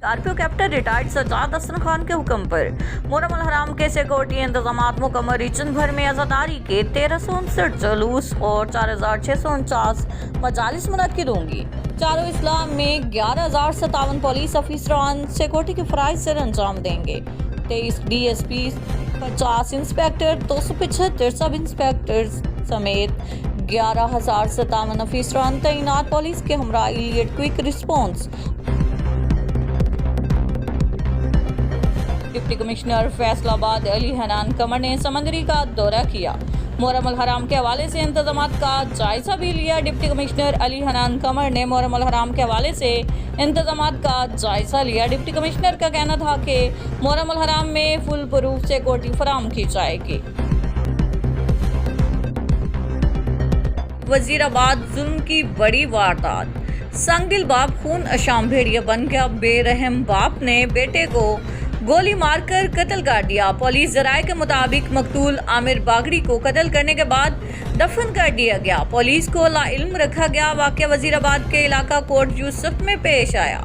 Scorpio captain retired Sajjad Hasan Khan के हुक्म पर मुहर्रम अल हराम के सिक्योरिटी इंतजाम मुकम्मल। रीजन भर में आज़ादारी के 1359 जुलूस और 4649 मजालिस मुनक्किद होंगी। चारों इस्लाम में 11,057 पुलिस अफसरान सिक्योरिटी के फ़राइज़ सर अंजाम देंगे। 23 DSP, 50 इंस्पेक्टर, 275 सब इंस्पेक्टर समेत 11,057 अफसरान तैनात। पुलिस के हमरा elite quick response deputy commissioner Faisalabad Ali Hanan Qamar ने समंदरी का दौरा किया। मुहर्रम अल हराम के हवाले से इंतजामात का जायजा भी लिया। डिप्टी कमिश्नर अली हनान कमर ने मुहर्रम अल हराम के हवाले से इंतजामात का जायजा लिया। डिप्टी कमिश्नर का कहना था कि मुहर्रम अल हराम में फुल प्रूफ सिक्योरिटी फराहम की जाएगी। वजीराबाद जुल्म की बड़ी वारदात, संगदिल बाप खून अशाम भेड़िया बन गया। बेरहम बाप ने बेटे को गोली मारकर कत्ल कर दिया। पुलिस जराये के मुताबिक मकतूल आमिर बागड़ी को कत्ल करने के बाद दफन कर दिया गया। पुलिस को लाइल्म रखा गया। वाक़या वजीराबाद के इलाका कोट यूसुफ में पेश आया।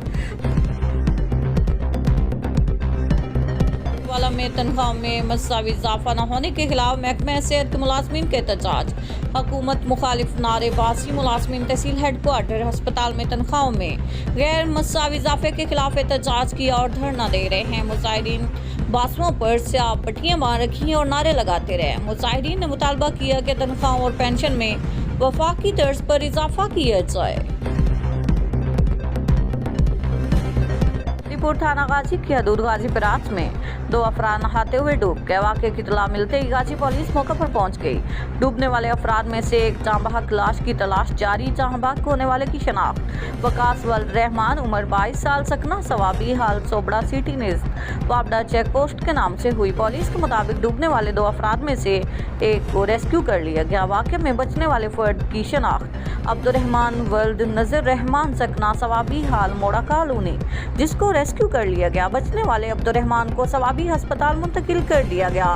वाला में तनख्वाह में मसावी इजाफा न होने के खिलाफ महकमा सेहत के मुलाजमीन के एहतजाज। हुकूमत मुखालिफ नारेबाजी। मुलाजमीन तहसील हेडक्वार्टर अस्पताल में तनख्वाहों में गैर मसावी इजाफे के खिलाफ एहतजाज किया और धरना दे रहे हैं। मुजाहिदीन बासुओं पर स्याह पट्टियां बांध रखी और नारे लगाते रहे। मुजाहिदीन ने मुतालबा किया कि तनख्वाहों और पेंशन में वफाकी तर्ज पर इजाफा किया जाए। थाना गाजी की हदूद गाजीपुरात में 2 अफराद नहाते हुए डूब गए। वाक़े की इत्तला मिलते ही गाजी पुलिस मौके पर पहुंच गई। डूबने वाले अफराद में से एक जांबाहक लाश की तलाश जारी। जांबाहक होने वाले की शनाख्त वकास वल रहमान उम्र 22 साल, सकना सवाबी, हाल सोबड़ा सिटी निज़ वापडा चेक पोस्ट के नाम से हुई। पुलिस के मुताबिक डूबने वाले 2 अफराद में से एक को रेस्क्यू कर लिया गया। वाक़े में बचने वाले फर्द की शनाख्त अब्दुर्रहमान वल्द नजर रहमान, सकना सवाबी, हाल मोड़ा कॉलोनी, जिसको रेस्क्यू कर लिया गया। बचने वाले अब्दुर्रहमान को सवाबी अस्पताल मुंतकिल कर दिया गया।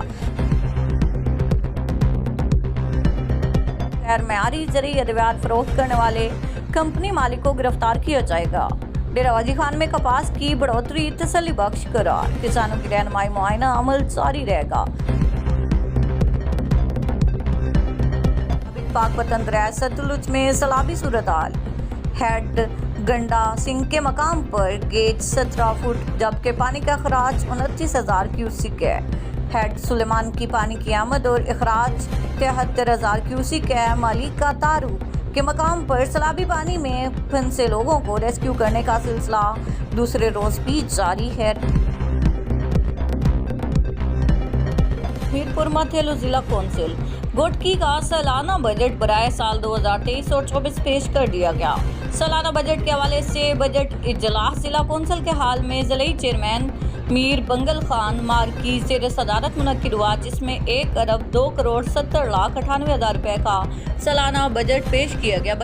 गैर मेयारी जरी अद्वियात फरोख्त करने वाले कंपनी मालिक को गिरफ्तार किया जाएगा। डेरा गाजी खान में कपास की बढ़ोतरी तसल्ली बख्श करार। किसानों की रहनुमाई मुआयना अमल जारी रहेगा। पाकपतन दरिया सतलुज में सैलाबी सूरत हाल। हेड गंडा सिंह के मकाम पर गेज 17 फुट, जबकि पानी का अखराज 29,000 क्यूसिक है। हेड सुलेमान की पानी की आमद और अखराज 73,000 क्यूसिक है। मालिक का तारू के मकाम पर सैलाबी पानी में फंसे लोगों को रेस्क्यू करने का सिलसिला दूसरे रोज भी जारी है। मीरपुर मथेलू जिला कौंसिल गोटकी का सालाना बजट बराए साल 2023 और 24 पेश कर दिया गया। सालाना बजट के हवाले से बजट इजलास जिला कौंसिल के हाल में जिले चेयरमैन मीर बंगल खान मार्की से सदारत मुनक्किद हुआ, जिसमें 1 अरब 2 करोड़ 70 लाख 98 हज़ार रुपये का सालाना बजट पेश किया गया।